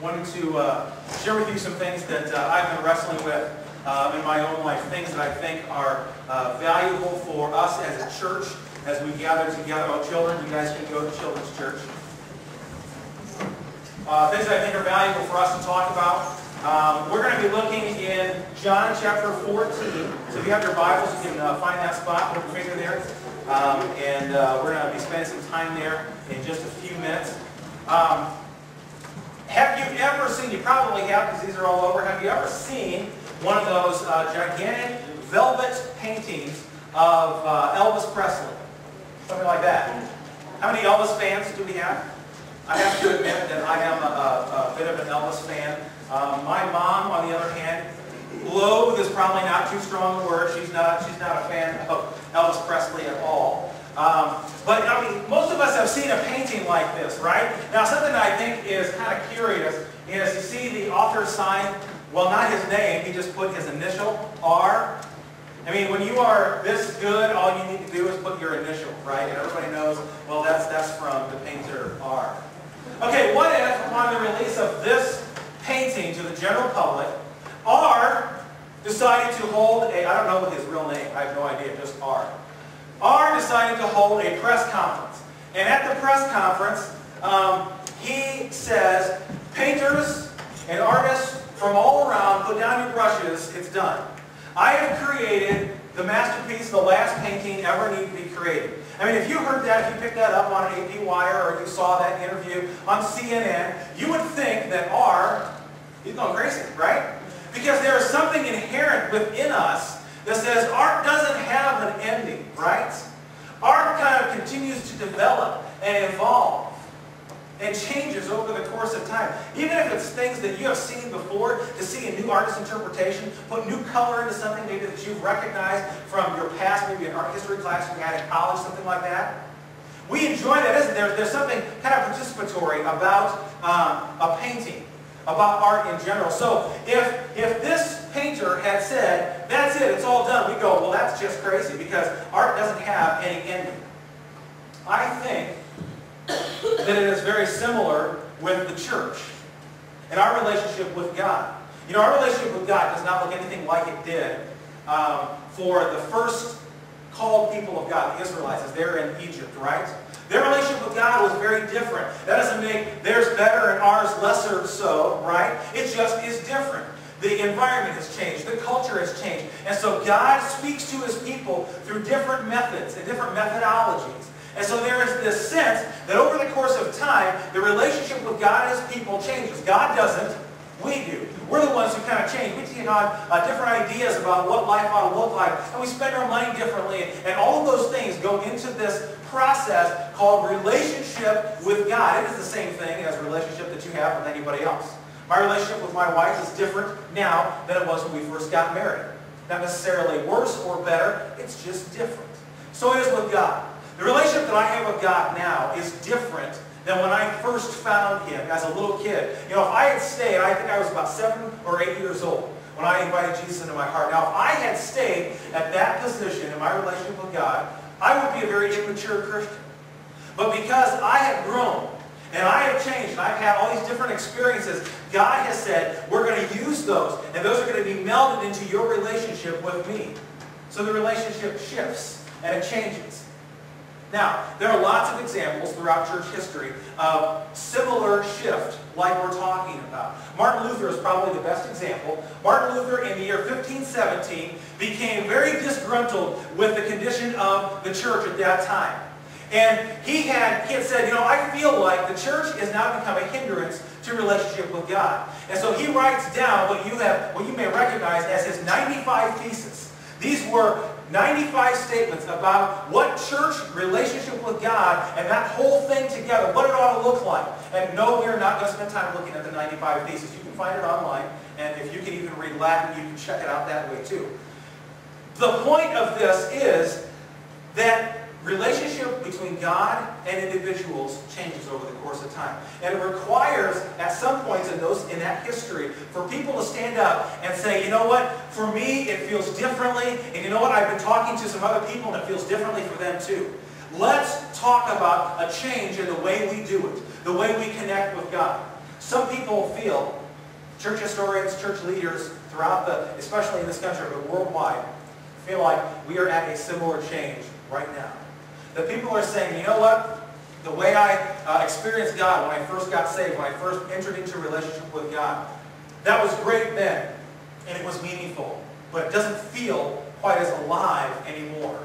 wanted to share with you some things that I've been wrestling with in my own life, things that I think are valuable for us as a church as we gather together. Oh, children, you guys can go to children's church. Things that I think are valuable for us to talk about. We're going to be looking in John chapter 14. So if you have your Bibles, you can find that spot, put your finger there. And we're going to be spending some time there in just a few minutes. Have you ever seen, you probably have because these are all over, have you ever seen one of those gigantic velvet paintings of Elvis Presley? Something like that. How many Elvis fans do we have? I have to admit that I am a bit of an Elvis fan. My mom, on the other hand, loathe is probably not too strong a word. She's not a fan of Elvis Presley at all. But I mean, most of us have seen a painting like this, right? Now, something that I think is kind of curious is you see the author's sign. Well, not his name. He just put his initial, R. I mean, when you are this good, all you need to do is put your initial, right? And everybody knows, well, that's from the painter R. Okay, what if upon the release of this painting to the general public, R decided to hold a, I don't know his real name, I have no idea, just R. R decided to hold a press conference. And at the press conference, he says, painters and artists from all around, put down your brushes, it's done. I have created the masterpiece, the last painting ever need to be created. I mean, if you heard that, if you picked that up on an AP Wire or you saw that interview on CNN, you would think that R, he's going crazy, right? Because there is something inherent within us that says art doesn't have an ending, right? Art kind of continues to develop and evolve and changes over the course of time. Even if it's things that you have seen before, to see a new artist's interpretation, put new color into something maybe that you've recognized from your past, maybe an art history class you had in college, something like that. We enjoy that, isn't there? There's something kind of participatory about a painting, about art in general. So if this painter had said, that's it, it's all done, we go, well, that's just crazy because art doesn't have any ending. I think that it is very similar with the church and our relationship with God. You know, our relationship with God does not look anything like it did for the first called people of God, the Israelites, as they're in Egypt, right? Their relationship with God was very different. That doesn't make theirs better and ours lesser so, right? It just is different. The environment has changed. The culture has changed. And so God speaks to His people through different methods and different methodologies. And so there is this sense that over the course of time, the relationship with God and His people changes. God doesn't. We do. We're the ones who kind of change. We take on different ideas about what life ought to look like. And we spend our money differently. And all of those things go into this process called relationship with God. It is the same thing as relationship that you have with anybody else. My relationship with my wife is different now than it was when we first got married. Not necessarily worse or better. It's just different. So it is with God. The relationship that I have with God now is different than when I first found Him as a little kid. You know, if I had stayed, I think I was about 7 or 8 years old when I invited Jesus into my heart. Now, if I had stayed at that position in my relationship with God, I would be a very immature Christian. But because I have grown, and I have changed, and I've had all these different experiences, God has said, we're going to use those, and those are going to be melded into your relationship with me. So the relationship shifts, and it changes. Now, there are lots of examples throughout church history of similar shift like we're talking about. Martin Luther is probably the best example. Martin Luther in the year 1517 became very disgruntled with the condition of the church at that time. And he had said, you know, I feel like the church has now become a hindrance to relationship with God. And so he writes down what you may recognize as his 95 theses. These were 95 statements about what church relationship with God and that whole thing together, what it ought to look like. And no, we're not going to spend time looking at the 95 theses. You can find it online, and if you can even read Latin, you can check it out that way too. The point of this is that relationship between God and individuals changes over the course of time. And it requires, at some points in that history, for people to stand up and say, you know what, for me it feels differently, and you know what, I've been talking to some other people and it feels differently for them too. Let's talk about a change in the way we do it, the way we connect with God. Some people feel, church historians, church leaders throughout especially in this country, but worldwide, feel like we are at a similar change right now. That people are saying, you know what? The way I experienced God when I first got saved, when I first entered into a relationship with God, that was great then, and it was meaningful, but it doesn't feel quite as alive anymore.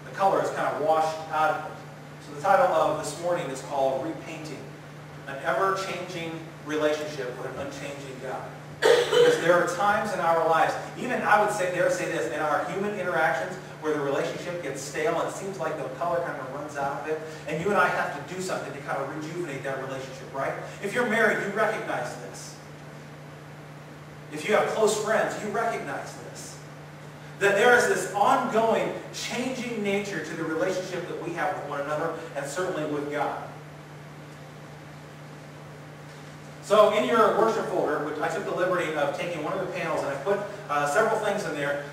The color is kind of washed out of it. So the title of this morning is called Repainting, an ever-changing relationship with an unchanging God. Because there are times in our lives, even I would dare say this, in our human interactions where the relationship gets stale and it seems like the color kind of runs out of it, and you and I have to do something to kind of rejuvenate that relationship, right? If you're married, you recognize this. If you have close friends, you recognize this. That there is this ongoing, changing nature to the relationship that we have with one another, and certainly with God. So in your worship folder, which I took the liberty of taking one of the panels, and I put several things in there,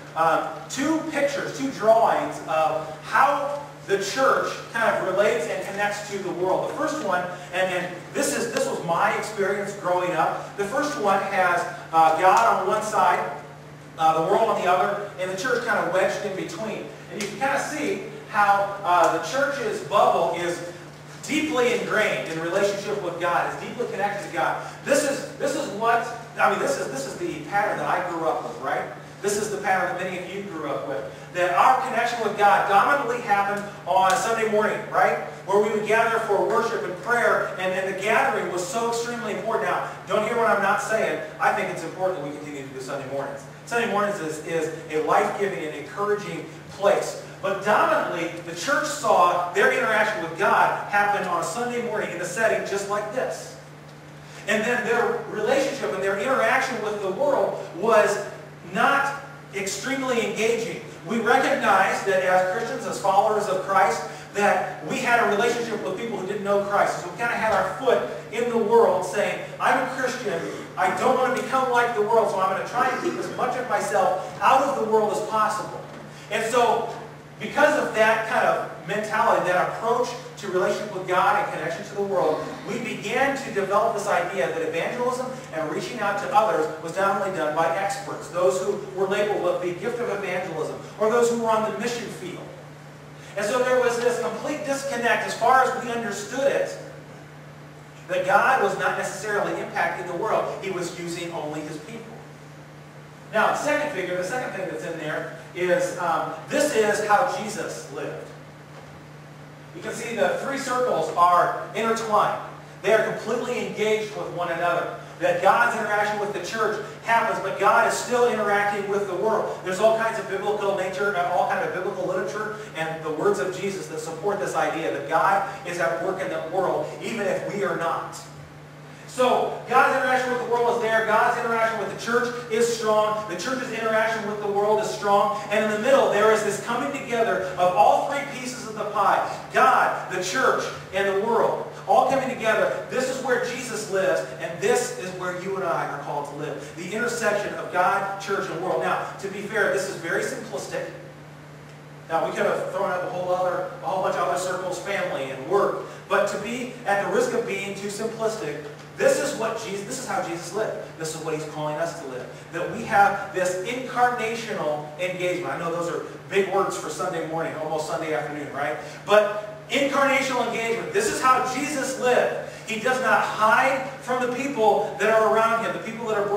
two pictures, two drawings of how the church kind of relates and connects to the world. The first one, and this was my experience growing up. The first one has God on one side, the world on the other, and the church kind of wedged in between. And you can kind of see how the church's bubble is deeply ingrained in relationship with God. It's deeply connected to God. This is the pattern that I grew up with, right? This is the pattern that many of you grew up with. That our connection with God dominantly happened on a Sunday morning, right? Where we would gather for worship and prayer, and the gathering was so extremely important. Now, don't hear what I'm not saying. I think it's important that we continue to do Sunday mornings. Sunday mornings is a life-giving and encouraging place. But dominantly, the church saw their interaction with God happen on a Sunday morning in a setting just like this. And then their relationship and their interaction with the world was not extremely engaging. We recognize that as Christians, as followers of Christ, that we had a relationship with people who didn't know Christ. So we kind of had our foot in the world saying, I'm a Christian, I don't want to become like the world, so I'm going to try and keep as much of myself out of the world as possible. And so, because of that kind of mentality, that approach to relationship with God and connection to the world, we began to develop this idea that evangelism and reaching out to others was not only done by experts, those who were labeled with the gift of evangelism, or those who were on the mission field. And so there was this complete disconnect as far as we understood it, that God was not necessarily impacting the world. He was using only His people. Now, the second thing that's in there is, this is how Jesus lived. You can see the three circles are intertwined. They are completely engaged with one another. That God's interaction with the church happens, but God is still interacting with the world. There's all kinds of biblical nature, all kinds of biblical literature, and the words of Jesus that support this idea that God is at work in the world, even if we are not. So, God's interaction with the world is there. God's interaction with the church is strong. The church's interaction with the world is strong. And in the middle, there is this coming together of all three pieces of the pie. God, the church, and the world. All coming together. This is where Jesus lives, and this is where you and I are called to live. The intersection of God, church, and world. Now, to be fair, this is very simplistic. Now, we could have thrown up a whole bunch of other circles, family and work. But to be, at the risk of being too simplistic, this is how Jesus lived. This is what He's calling us to live. That we have this incarnational engagement. I know those are big words for Sunday morning, almost Sunday afternoon, right? But incarnational engagement. This is how Jesus lived. He does not hide from the people that are around Him, the people that are